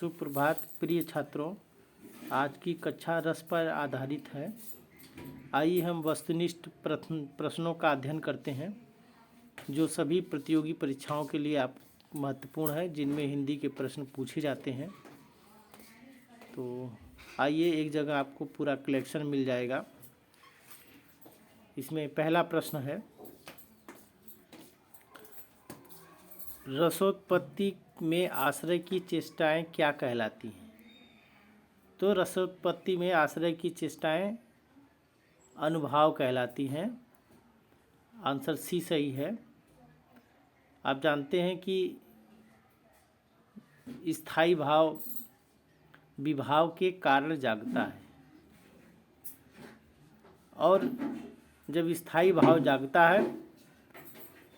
सुप्रभात प्रिय छात्रों। आज की कक्षा रस पर आधारित है। आइए हम वस्तुनिष्ठ प्रश्नों का अध्ययन करते हैं जो सभी प्रतियोगी परीक्षाओं के लिए आप महत्वपूर्ण है, जिनमें हिंदी के प्रश्न पूछे जाते हैं। तो आइए, एक जगह आपको पूरा कलेक्शन मिल जाएगा। इसमें पहला प्रश्न है, रसोत्पत्ति में आश्रय की चेष्टाएं क्या कहलाती हैं? तो रसोत्पत्ति में आश्रय की चेष्टाएं अनुभाव कहलाती हैं। आंसर सी सही है। आप जानते हैं कि स्थायी भाव विभाव के कारण जागता है, और जब स्थायी भाव जागता है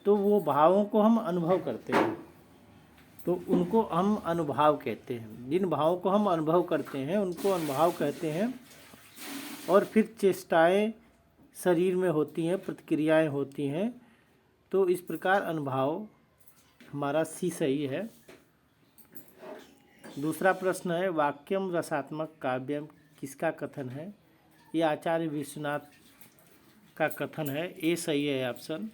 तो वो भावों को हम अनुभव करते हैं, तो उनको हम अनुभाव कहते हैं। जिन भावों को हम अनुभव करते हैं उनको अनुभाव कहते हैं। और फिर चेष्टाएं शरीर में होती हैं, प्रतिक्रियाएं होती हैं। तो इस प्रकार अनुभाव हमारा सी सही है। दूसरा प्रश्न है, वाक्यम रसात्मक काव्यम किसका कथन है? ये आचार्य विश्वनाथ का कथन है। ए सही है ऑप्शन।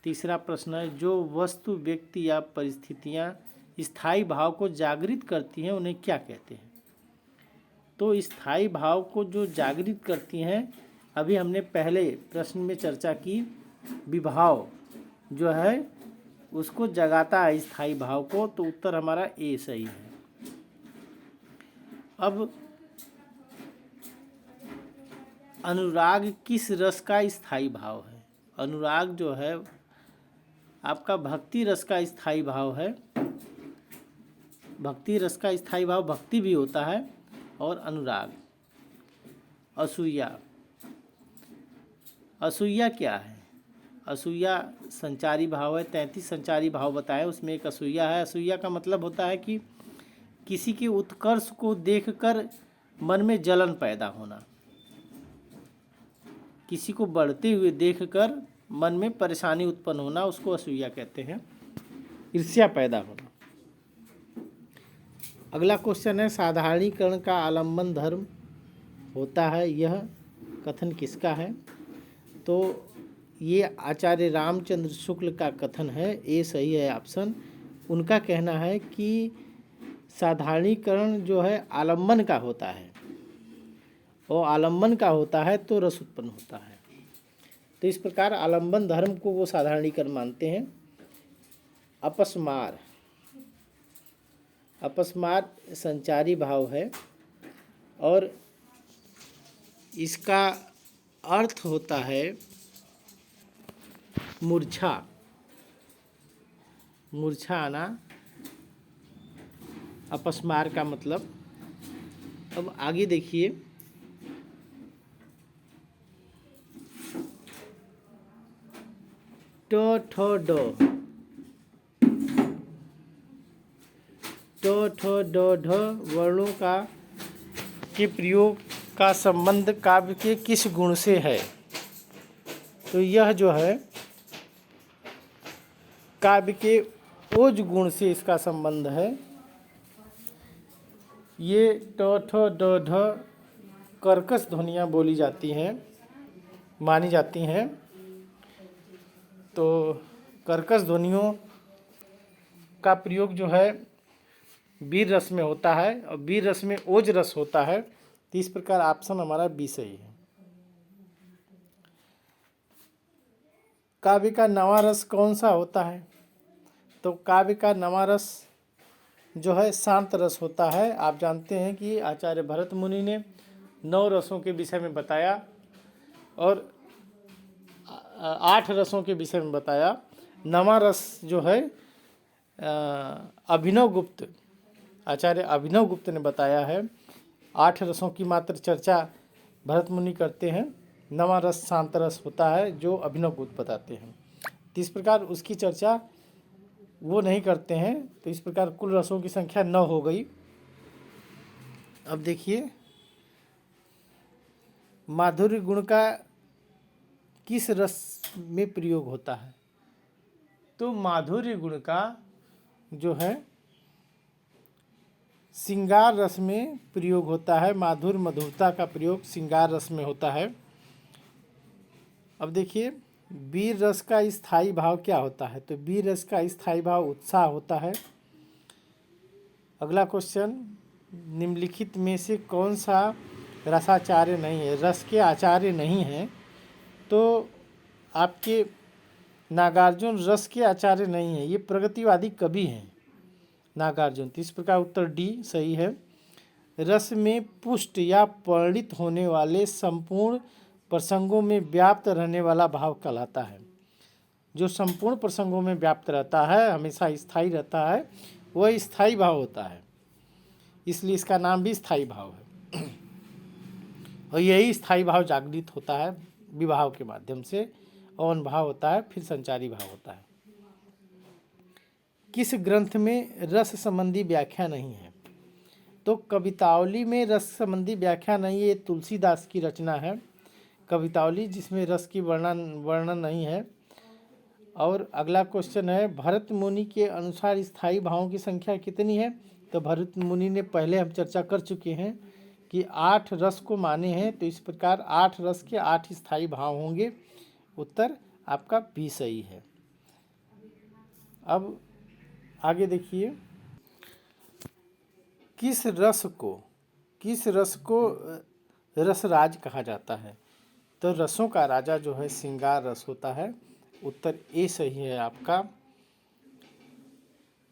तीसरा प्रश्न है, जो वस्तु, व्यक्ति या परिस्थितियां स्थायी भाव को जागृत करती हैं उन्हें क्या कहते हैं? तो स्थायी भाव को जो जागृत करती हैं, अभी हमने पहले प्रश्न में चर्चा की, विभाव जो है उसको जगाता है स्थायी भाव को। तो उत्तर हमारा ए सही है। अब अनुराग किस रस का स्थायी भाव है? अनुराग जो है आपका भक्ति रस का स्थायी भाव है। भक्ति रस का स्थायी भाव भक्ति भी होता है और अनुराग। असूया, असूया क्या है? असूया संचारी भाव है। 33 संचारी भाव बताए, उसमें एक असूया है। असूया का मतलब होता है कि किसी के उत्कर्ष को देखकर मन में जलन पैदा होना, किसी को बढ़ते हुए देखकर मन में परेशानी उत्पन्न होना, उसको असूया कहते हैं। ईर्ष्या पैदा होना। अगला क्वेश्चन है, साधारणीकरण का आलम्बन धर्म होता है, यह कथन किसका है? तो ये आचार्य रामचंद्र शुक्ल का कथन है। ए सही है ऑप्शन। उनका कहना है कि साधारणीकरण जो है आलम्बन का होता है, और आलम्बन का होता है तो रस उत्पन्न होता है। तो इस प्रकार आलम्बन धर्म को वो साधारणीकरण मानते हैं। अपस्मार, अपस्मार संचारी भाव है और इसका अर्थ होता है मूर्छा, मूर्छा आना, अपस्मार का मतलब। अब आगे देखिए, टो ठो डो, टो ठो डो ढ वर्णों का के प्रयोग का संबंध काव्य के किस गुण से है? तो यह जो है काव्य के ओज गुण से इसका संबंध है। ये टो ठो डो ढ कर्कश ध्वनियाँ बोली जाती हैं, मानी जाती हैं। तो कर्कश ध्वनियों का प्रयोग जो है वीर रस में होता है, और वीर रस में ओज रस होता है। तो इस प्रकार ऑप्शन हमारा बी सही है। काव्य का नवा रस कौन सा होता है? तो काव्य का नवा रस जो है शांत रस होता है। आप जानते हैं कि आचार्य भरत मुनि ने 9 रसों के विषय में बताया और 8 रसों के विषय में बताया। नवा रस जो है अभिनव गुप्त, आचार्य अभिनव गुप्त ने बताया है। 8 रसों की मात्र चर्चा भरत मुनि करते हैं। नवा रस शांत रस होता है जो अभिनव गुप्त बताते हैं। तो इस प्रकार उसकी चर्चा वो नहीं करते हैं। तो इस प्रकार कुल रसों की संख्या 9 हो गई। अब देखिए, माधुर्य गुण का किस रस में प्रयोग होता है? तो माधुर्य गुण का जो है श्रृंगार रस में प्रयोग होता है, माधुर मधुरता का प्रयोग श्रृंगार रस में होता है। अब देखिए वीर रस का स्थायी भाव क्या होता है, तो वीर रस का स्थायी भाव उत्साह होता है। अगला क्वेश्चन, निम्नलिखित में से कौन सा रसाचार्य नहीं है, रस के आचार्य नहीं है, तो आपके नागार्जुन रस के आचार्य नहीं है, ये प्रगतिवादी कवि हैं नागार्जुन। तो इस प्रकार उत्तर डी सही है। रस में पुष्ट या परिणित होने वाले संपूर्ण प्रसंगों में व्याप्त रहने वाला भाव कहलाता है। जो संपूर्ण प्रसंगों में व्याप्त रहता है, हमेशा स्थायी रहता है, वह स्थायी भाव होता है, इसलिए इसका नाम भी स्थायी भाव है। और यही स्थायी भाव जागृत होता है विवाह के माध्यम से, औन भाव होता है, फिर संचारी भाव होता है। किस ग्रंथ में रस संबंधी व्याख्या नहीं है, तो कवितावली में रस संबंधी व्याख्या नहीं है, ये तुलसीदास की रचना है कवितावली, जिसमें रस की वर्णन नहीं है। और अगला क्वेश्चन है, भरत मुनि के अनुसार स्थायी भावों की संख्या कितनी है, तो भरत मुनि ने पहले हम चर्चा कर चुके हैं कि 8 रस को माने हैं, तो इस प्रकार 8 रस के 8 स्थायी भाव होंगे। उत्तर आपका बी सही है। अब आगे देखिए, किस रस को रसराज कहा जाता है, तो रसों का राजा जो है श्रृंगार रस होता है। उत्तर ए सही है आपका।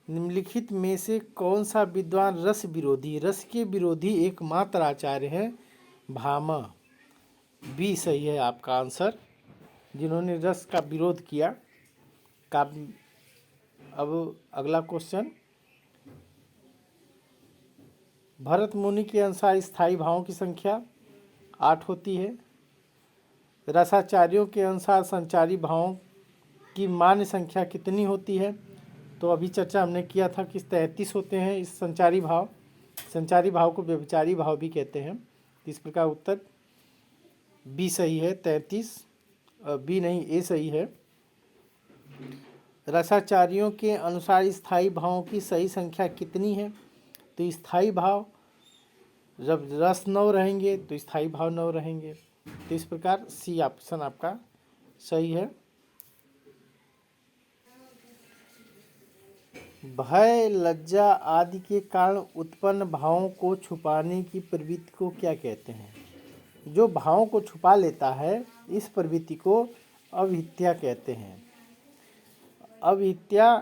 निम्नलिखित में से कौन सा विद्वान रस के विरोधी एकमात्र आचार्य है, भामा। बी सही है आपका आंसर, जिन्होंने रस का विरोध किया। अब अगला क्वेश्चन, भरत मुनि के अनुसार स्थायी भावों की संख्या 8 होती है। रसाचार्यों के अनुसार संचारी भावों की मान्य संख्या कितनी होती है, तो अभी चर्चा हमने किया था कि 33 होते हैं इस संचारी भाव को व्यभिचारी भाव भी कहते हैं। इस प्रकार उत्तर बी सही है, 33। बी नहीं, ए सही है। रसाचार्यों के अनुसार स्थायी भावों की सही संख्या कितनी है, तो स्थायी भाव जब रस 9 रहेंगे तो स्थायी भाव 9 रहेंगे। तो इस प्रकार सी ऑप्शन आपका सही है। भय, लज्जा आदि के कारण उत्पन्न भावों को छुपाने की प्रवृत्ति को क्या कहते हैं, जो भावों को छुपा लेता है इस प्रवृत्ति को अविद्या कहते हैं। अविद्या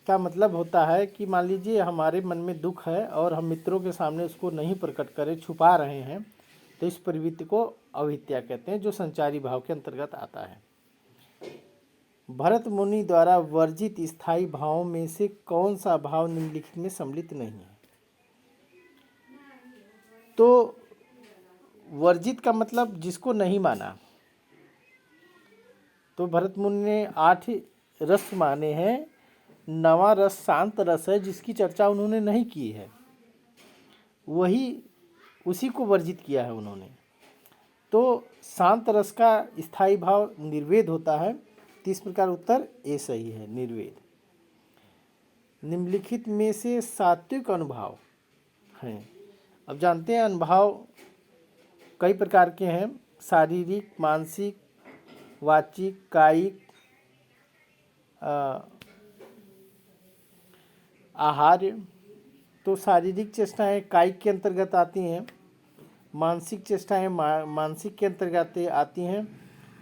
का मतलब होता है कि मान लीजिए हमारे मन में दुख है और हम मित्रों के सामने उसको नहीं प्रकट करें, छुपा रहे हैं, तो इस प्रवृत्ति को अविद्या कहते हैं, जो संचारी भाव के अंतर्गत आता है। भरत मुनि द्वारा वर्जित स्थायी भावों में से कौन सा भाव निम्नलिखित में सम्मिलित नहीं है, तो वर्जित का मतलब जिसको नहीं माना, तो भरत मुनि ने 8 रस माने हैं। 9वां रस शांत रस है, जिसकी चर्चा उन्होंने नहीं की है, उसी को वर्जित किया है उन्होंने। तो शांत रस का स्थायी भाव निर्वेद होता है। इस प्रकार उत्तर ए सही है, निर्वेद। निम्नलिखित में से सात्विक अनुभाव हैं। अब जानते हैं अनुभाव कई प्रकार के हैं, शारीरिक, मानसिक, वाचिक, कायिक, आहार्य। तो शारीरिक चेष्टाएं कायिक के अंतर्गत आती हैं, मानसिक चेष्टाएं मानसिक के अंतर्गत आती हैं,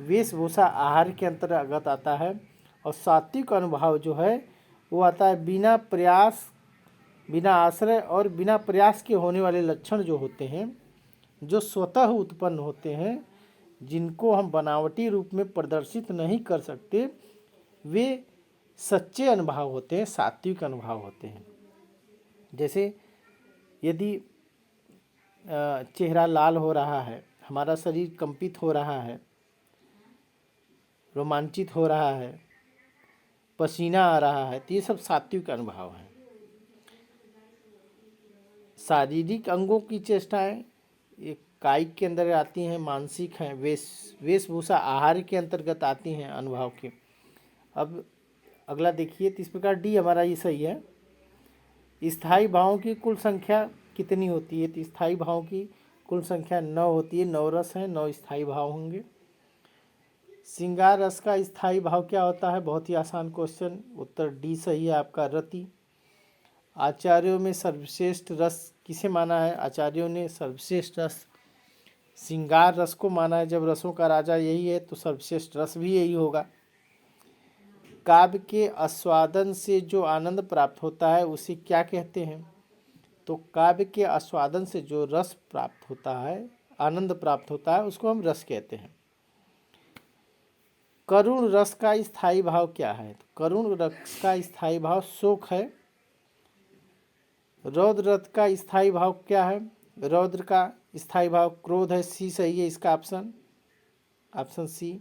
वेशभूषा आहार के अंतर्गत आता है, और सात्विक अनुभाव जो है वो आता है बिना प्रयास, बिना आश्रय और बिना प्रयास के होने वाले लक्षण जो होते हैं, जो स्वतः उत्पन्न होते हैं, जिनको हम बनावटी रूप में प्रदर्शित नहीं कर सकते, वे सच्चे अनुभाव होते हैं, सात्विक अनुभाव होते हैं। जैसे यदि चेहरा लाल हो रहा है, हमारा शरीर कंपित हो रहा है, रोमांचित हो रहा है, पसीना आ रहा है, तो ये सब सात्विक अनुभाव हैं। शारीरिक अंगों की चेष्टाएं ये कायिक के अंदर आती हैं, मानसिक हैं, वेशभूषा आहार के अंतर्गत आती हैं अनुभाव के। अब अगला देखिए, तो इस प्रकार डी हमारा ये सही है। स्थायी भावों की कुल संख्या कितनी होती है? तो स्थायी भावों की कुल संख्या 9 होती है। 9 रस हैं, 9 स्थायी भाव होंगे। श्रृंगार रस का स्थायी भाव क्या होता है? बहुत ही आसान क्वेश्चन, उत्तर डी सही है आपका, रति। आचार्यों में सर्वश्रेष्ठ रस किसे माना है? आचार्यों ने सर्वश्रेष्ठ रस श्रृंगार रस को माना है। जब रसों का राजा यही है तो सर्वश्रेष्ठ रस भी यही होगा। काव्य के आस्वादन से जो आनंद प्राप्त होता है उसे क्या कहते हैं? तो काव्य के आस्वादन से जो रस प्राप्त होता है, आनंद प्राप्त होता है, उसको हम रस कहते हैं। करुण रस का स्थायी भाव क्या है? तो करुण रस का स्थायी भाव शोक है। रौद्र रस का स्थायी भाव क्या है? रौद्र का स्थायी भाव क्रोध है। सी सही है इसका ऑप्शन, ऑप्शन सी।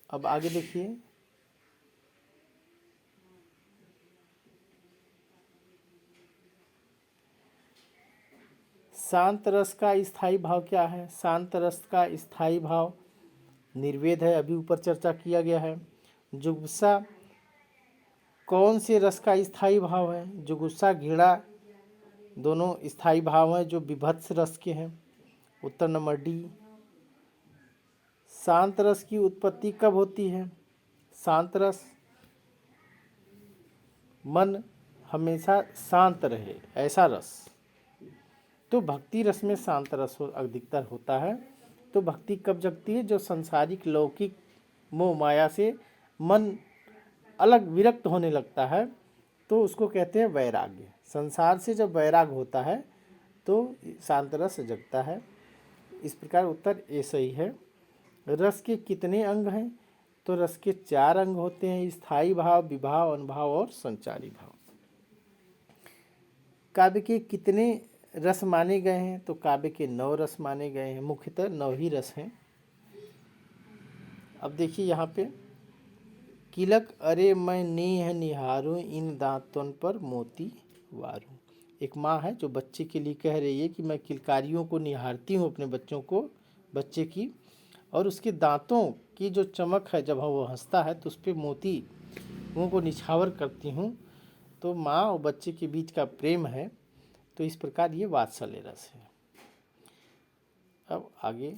अब आगे देखिए, शांत रस का स्थायी भाव क्या है? शांत रस का स्थायी भाव निर्वेद है, अभी ऊपर चर्चा किया गया है। जुगुप्सा कौन से रस का स्थायी भाव है? जुगुप्सा घृणा दोनों स्थायी भाव हैं जो विभत्स रस के हैं, उत्तर नंबर डी। शांत रस की उत्पत्ति कब होती है? शांत रस, मन हमेशा शांत रहे ऐसा रस। तो भक्ति रस में शांत रस अधिकतर होता है। तो भक्ति कब जगती है? जो संसारिक लौकिक मोह माया से मन अलग विरक्त होने लगता है तो उसको कहते हैं वैराग्य। संसार से जब वैराग होता है तो शांत रस जगता है। इस प्रकार उत्तर ए सही है। रस के कितने अंग हैं? तो रस के 4 अंग होते हैं, स्थायी भाव, विभाव, अनुभाव और संचारी भाव। काव्य के कितने रस माने गए हैं? तो काव्य के 9 रस माने गए हैं, मुख्यतः 9 ही रस हैं। अब देखिए यहाँ पे, किलक अरे मैं नेह निहारूं इन दांतन पर मोती वारूं। एक माँ है जो बच्चे के लिए कह रही है कि मैं किलकारियों को निहारती हूँ अपने बच्चों को, बच्चे की, और उसके दांतों की जो चमक है जब वो हंसता है तो उस पर मोतियों को निछावर करती हूँ। तो माँ और बच्चे के बीच का प्रेम है। तो इस प्रकार ये वात्सल्य रस है। अब आगे,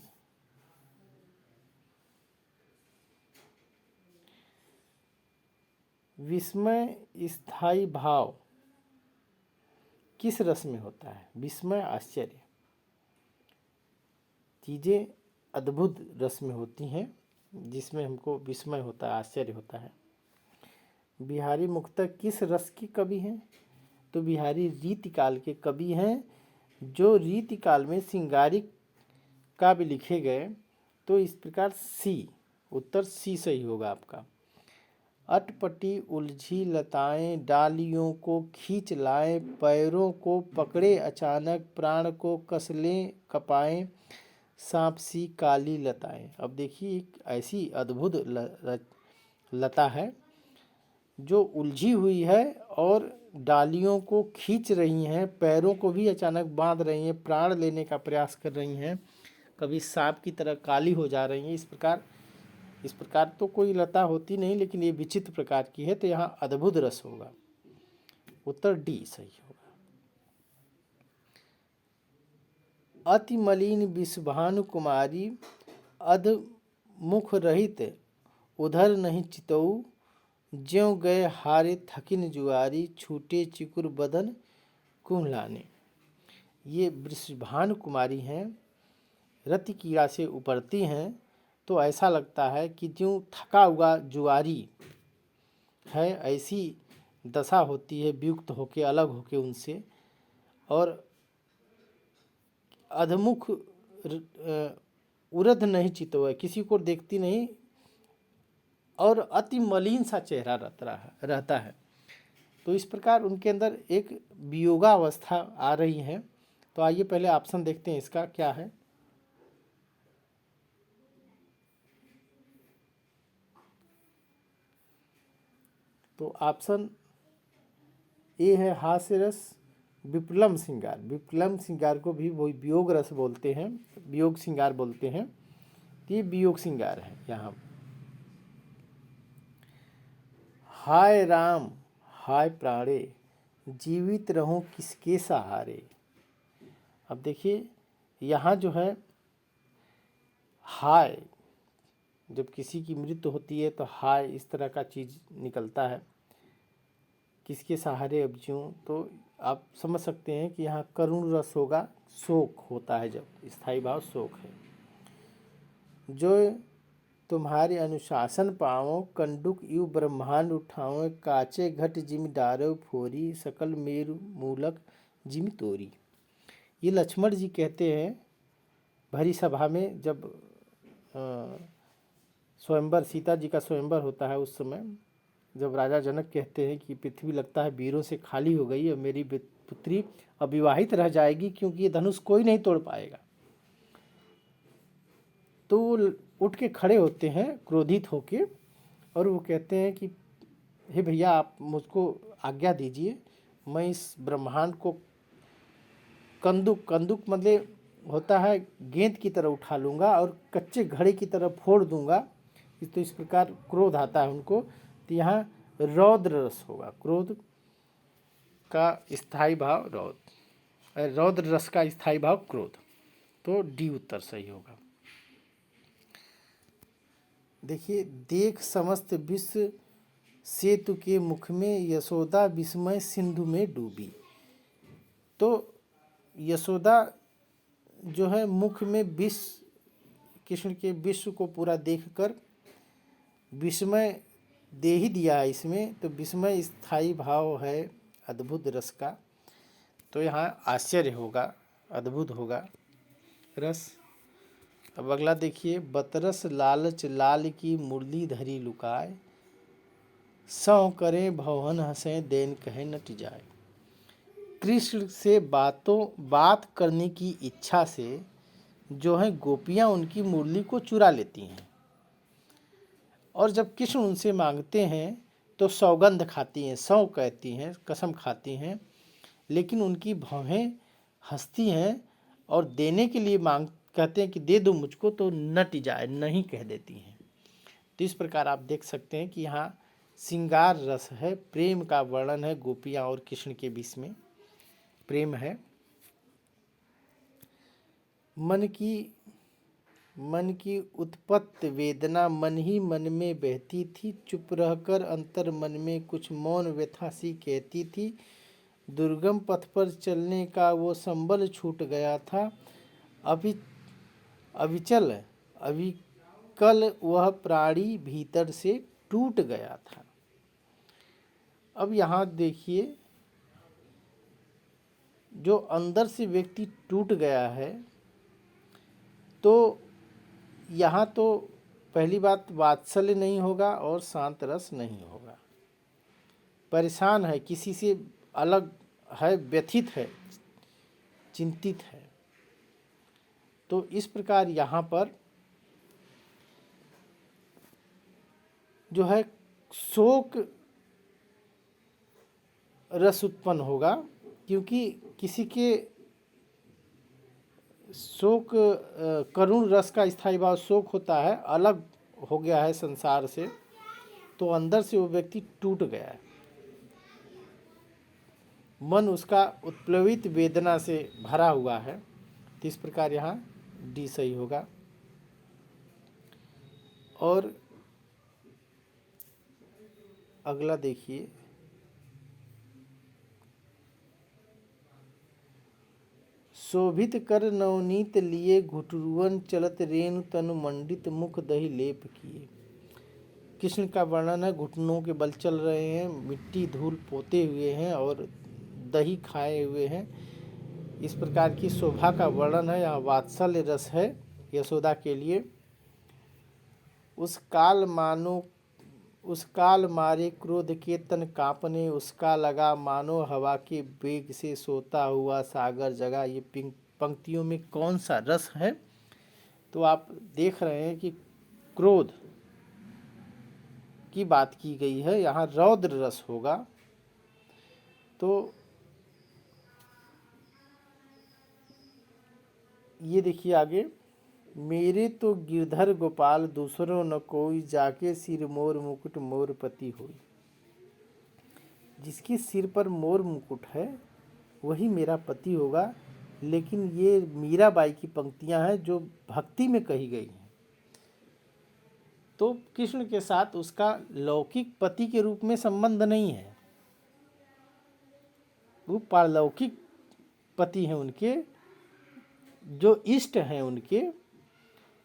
विस्मय स्थायी भाव किस रस में होता है? विस्मय आश्चर्य, चीज़ें अद्भुत रस में होती हैं जिसमें हमको विस्मय होता है, आश्चर्य होता है। बिहारी मुख्तः किस रस के कवि हैं? तो बिहारी रीतिकाल के कवि हैं जो रीतिकाल में श्रृंगारिक काव्य लिखे गए। तो इस प्रकार सी, उत्तर सी सही होगा आपका। अटपटी उलझी लताएं डालियों को खींच लाएं, पैरों को पकड़े अचानक प्राण को कस लें कपाएं, सांप सी काली लताएं। अब देखिए, एक ऐसी अद्भुत लता है जो उलझी हुई है और डालियों को खींच रही हैं, पैरों को भी अचानक बांध रही हैं, प्राण लेने का प्रयास कर रही हैं, कभी सांप की तरह काली हो जा रही हैं। इस प्रकार तो कोई लता होती नहीं, लेकिन ये विचित्र प्रकार की है। तो यहाँ अद्भुत रस होगा, उत्तर डी सही होगा। अति मलिन विषभानु कुमारी अध मुख रहित उधर नहीं चितऊ, ज्यों गए हारे थकिन जुआरी छूटे चिकुर बदन कुम्हलाने। ये वृषभानु कुमारी हैं, रति कीड़ा से उपरती हैं। तो ऐसा लगता है कि ज्यों थका हुआ जुआरी है ऐसी दशा होती है, वियुक्त होके, अलग होके उनसे, और अधमुख उरध नहीं चितवा, किसी को देखती नहीं, और अति मलिन सा चेहरा रहता है। तो इस प्रकार उनके अंदर एक वियोगावस्था आ रही है। तो आइए पहले ऑप्शन देखते हैं इसका क्या है। तो ऑप्शन ए है हास्य रस, विप्लम श्रृंगार। विप्लम श्रृंगार को भी वही वियोग रस बोलते हैं, वियोग श्रृंगार बोलते हैं। तो ये वियोग श्रृंगार है। यहाँ हाय राम हाय प्राणे जीवित रहूं किसके सहारे। अब देखिए यहाँ जो है हाय, जब किसी की मृत्यु होती है तो हाय इस तरह का चीज़ निकलता है, किसके सहारे अब जीऊँ। तो आप समझ सकते हैं कि यहाँ करुण रस होगा, शोक होता है, जब स्थायी भाव शोक है। जो तुम्हारे अनुशासन पाओ, कंडुक यु ब्रह्मांड उठाओ, काचे घट जिम डारो फोरी, सकल मेरु मूलक जिम तोरी। ये लक्ष्मण जी कहते हैं भरी सभा में, जब स्वयंवर, सीता जी का स्वयंवर होता है, उस समय जब राजा जनक कहते हैं कि पृथ्वी लगता है वीरों से खाली हो गई और मेरी पुत्री अविवाहित रह जाएगी क्योंकि ये धनुष कोई नहीं तोड़ पाएगा। तो वो उठ के खड़े होते हैं क्रोधित होके, और वो कहते हैं कि हे भैया आप मुझको आज्ञा दीजिए, मैं इस ब्रह्मांड को कंदुक मतलब होता है गेंद की तरह उठा लूँगा और कच्चे घड़े की तरह फोड़ दूंगा। तो इस प्रकार क्रोध आता है उनको। तो यहाँ रौद्र रस होगा, क्रोध का स्थायी भाव रौद्र रस का स्थायी भाव क्रोध। तो डी उत्तर सही होगा। देखिए, देख समस्त विश्व सेतु के मुख में, यशोदा विस्मय सिंधु में डूबी। तो यशोदा जो है मुख में विश्व, कृष्ण के विश्व को पूरा देखकर विस्मय दे ही दिया है इसमें। तो विस्मय स्थायी भाव है अद्भुत रस का, तो यहाँ आश्चर्य होगा, अद्भुत होगा रस। अब अगला देखिए, बतरस लालच लाल की मुरली धरी लुकाए, सौ करें भवन हंसें देन कहे नट जाए। कृष्ण से बात करने की इच्छा से जो है गोपियाँ उनकी मुरली को चुरा लेती हैं, और जब कृष्ण उनसे मांगते हैं तो सौगंध खाती हैं, सौ कहती हैं, कसम खाती हैं, लेकिन उनकी भवें हंसती हैं और देने के लिए कहते हैं कि दे दो मुझको, तो नट जाए, नहीं कह देती हैं। तो इस प्रकार आप देख सकते हैं कि यहाँ श्रृंगार रस है, प्रेम का वर्णन है, गोपियाँ और कृष्ण के बीच में प्रेम है। मन की उत्पत्ति वेदना मन ही मन में बहती थी, चुप रहकर अंतर मन में कुछ मौन व्यथा सी कहती थी। दुर्गम पथ पर चलने का वो संबल छूट गया था, अविकल वह प्राणी भीतर से टूट गया था। अब यहाँ देखिए, जो अंदर से व्यक्ति टूट गया है, तो यहाँ तो पहली बात वात्सल्य नहीं होगा और शांत रस नहीं होगा, परेशान है, किसी से अलग है, व्यथित है, चिंतित है। तो इस प्रकार यहाँ पर जो है शोक रस उत्पन्न होगा, क्योंकि किसी के शोक करुण रस का स्थायी भाव शोक होता है, अलग हो गया है संसार से, तो अंदर से वो व्यक्ति टूट गया है, मन उसका उत्प्लवित वेदना से भरा हुआ है। तो इस प्रकार यहाँ डी सही होगा। और अगला देखिए, शोभित कर नवनीत लिए, घुटरुअन चलत रेणु तनु मंडित मुख दही लेप किए। कृष्ण का वर्णन है, घुटनों के बल चल रहे हैं, मिट्टी धूल पोते हुए हैं और दही खाए हुए हैं। इस प्रकार की शोभा का वर्णन है। यहाँ वात्सल्य रस है यशोदा के लिए। उस काल मारे क्रोध के तन कांपने, उसका लगा मानो हवा के वेग से सोता हुआ सागर जगा। ये पंक्तियों में कौन सा रस है? तो आप देख रहे हैं कि क्रोध की बात की गई है, यहाँ रौद्र रस होगा। तो ये देखिए आगे, मेरे तो गिरधर गोपाल दूसरों न कोई, जाके सिर मोर मुकुट मोर पति होई। जिसके सिर पर मोर मुकुट है वही मेरा पति होगा। लेकिन ये मीराबाई की पंक्तियां हैं जो भक्ति में कही गई हैं। तो कृष्ण के साथ उसका लौकिक पति के रूप में संबंध नहीं है, वो पारलौकिक पति हैं उनके, जो इष्ट हैं उनके,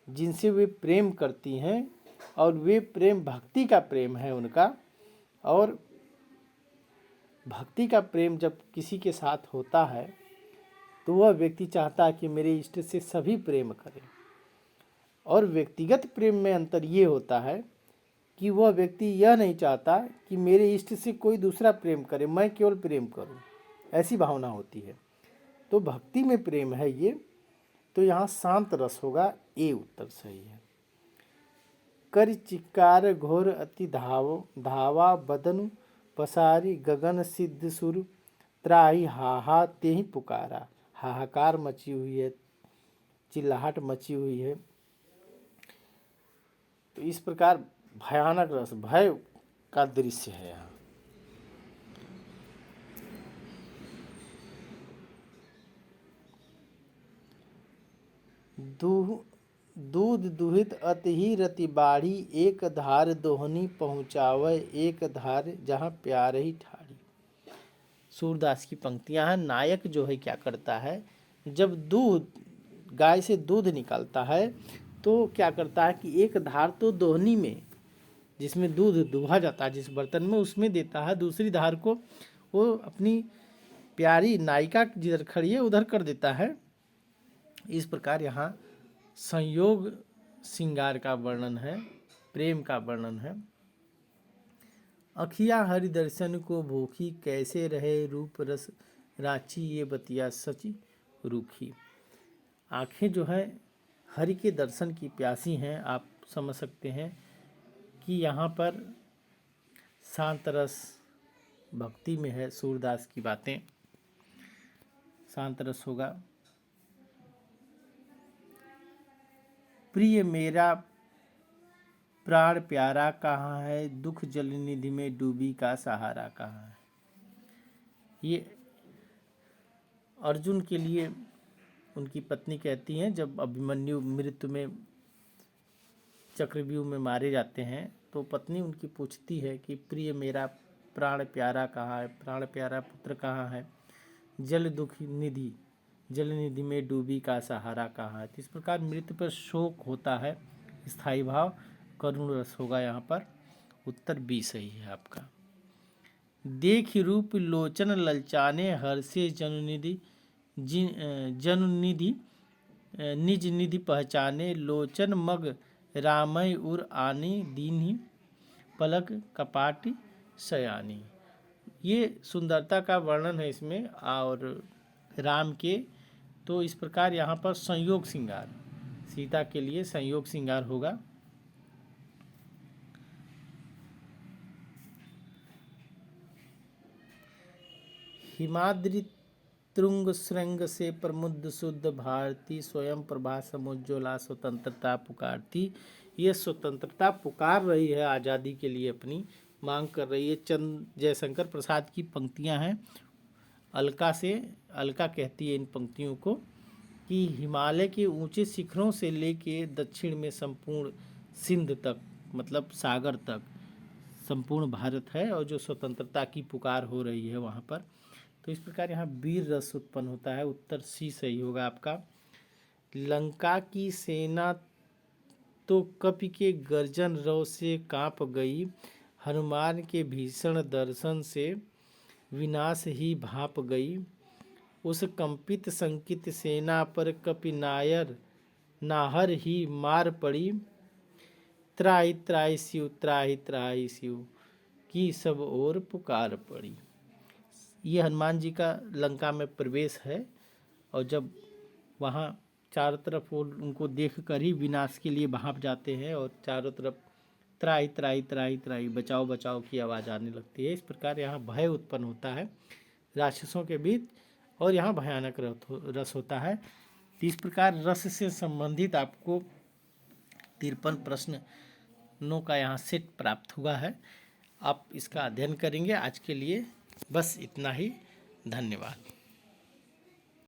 जिनसे वे प्रेम करती हैं। और वे प्रेम भक्ति का प्रेम है उनका। और भक्ति का प्रेम जब किसी के साथ होता है तो वह व्यक्ति चाहता है कि मेरे इष्ट से सभी प्रेम करें। और व्यक्तिगत प्रेम में अंतर ये होता है कि वह व्यक्ति यह नहीं चाहता कि मेरे इष्ट से कोई दूसरा प्रेम करे, मैं केवल प्रेम करूं, ऐसी भावना होती है। तो भक्ति में प्रेम है ये। तो यहाँ शांत रस होगा, ए उत्तर सही है। कर चिक्कार घोर अति धावा बदनु पसारी गगन सिद्ध सुर त्राही हाहा ते ही पुकारा। हाहाकार मची हुई है, चिल्लाहट मची हुई है। तो इस प्रकार भयानक रस, भय का दृश्य है यहाँ। दूध दुहित अति ही रति बाढ़ी एक धार दोहनी पहुँचावे एक धार जहाँ प्यार ही ठाड़ी। सूरदास की पंक्तियां हैं। नायक जो है क्या करता है, जब दूध गाय से दूध निकालता है तो क्या करता है कि एक धार तो दोहनी में, जिसमें दूध दुहा जाता है जिस बर्तन में, उसमें देता है, दूसरी धार को वो अपनी प्यारी नायिका जिधर खड़ी है उधर कर देता है। इस प्रकार यहाँ संयोग श्रृंगार का वर्णन है, प्रेम का वर्णन है। अखिया हरि दर्शन को भूखी कैसे रहे रूप रस राची ये बतिया सची रूखी। आँखें जो है हरि के दर्शन की प्यासी हैं। आप समझ सकते हैं कि यहाँ पर शांत रस भक्ति में है। सूरदास की बातें शांत रस होगा। प्रिय मेरा प्राण प्यारा कहाँ है दुख जल निधि में डूबी का सहारा कहाँ है। ये अर्जुन के लिए उनकी पत्नी कहती हैं, जब अभिमन्यु मृत्यु में चक्रव्यूह में मारे जाते हैं तो पत्नी उनकी पूछती है कि प्रिय मेरा प्राण प्यारा कहाँ है, प्राण प्यारा पुत्र कहाँ है, जल निधि में डूबी का सहारा कहाँ है। तो इस प्रकार मृत्यु पर शोक होता है, स्थायी भाव, करुण रस होगा यहाँ पर। उत्तर बी सही है आपका। देख रूप लोचन ललचाने हर्षे जनुनिधि निज निधि पहचाने लोचन मग रामय उर आनी दीन्ही पलक कपाटी सयानी। ये सुंदरता का वर्णन है इसमें और राम के। तो इस प्रकार यहाँ पर संयोग श्रृंगार, सीता के लिए संयोग श्रृंगार होगा। हिमाद्रि तुंग श्रृंग से प्रमुद्ध शुद्ध भारती स्वयं प्रभा समुज्ज्वला स्वतंत्रता पुकारती। ये स्वतंत्रता पुकार रही है, आज़ादी के लिए अपनी मांग कर रही है। चंद जयशंकर प्रसाद की पंक्तियां हैं। अलका कहती है इन पंक्तियों को कि हिमालय के ऊंचे शिखरों से लेके दक्षिण में संपूर्ण सिंध तक, मतलब सागर तक संपूर्ण भारत है और जो स्वतंत्रता की पुकार हो रही है वहाँ पर। तो इस प्रकार यहाँ वीर रस उत्पन्न होता है। उत्तर सी सही होगा आपका। लंका की सेना तो कपि के गर्जन रव से कांप गई, हनुमान के भीषण दर्शन से विनाश ही भाप गई। उस कंपित संकित सेना पर कपि नाहर ही मार पड़ी, त्राहि त्राहि शिव त्राहि त्राहि शिव की सब ओर पुकार पड़ी। ये हनुमान जी का लंका में प्रवेश है और जब वहाँ चारों तरफ वो उनको देख कर ही विनाश के लिए भाप जाते हैं और चारों तरफ त्राहि त्राहि त्राहि त्राहि बचाओ बचाओ की आवाज़ आने लगती है। इस प्रकार यहाँ भय उत्पन्न होता है राक्षसों के बीच और यहाँ भयानक रस होता है। इस प्रकार रस से संबंधित आपको 53 प्रश्नों का यहाँ सेट प्राप्त हुआ है। आप इसका अध्ययन करेंगे। आज के लिए बस इतना ही। धन्यवाद।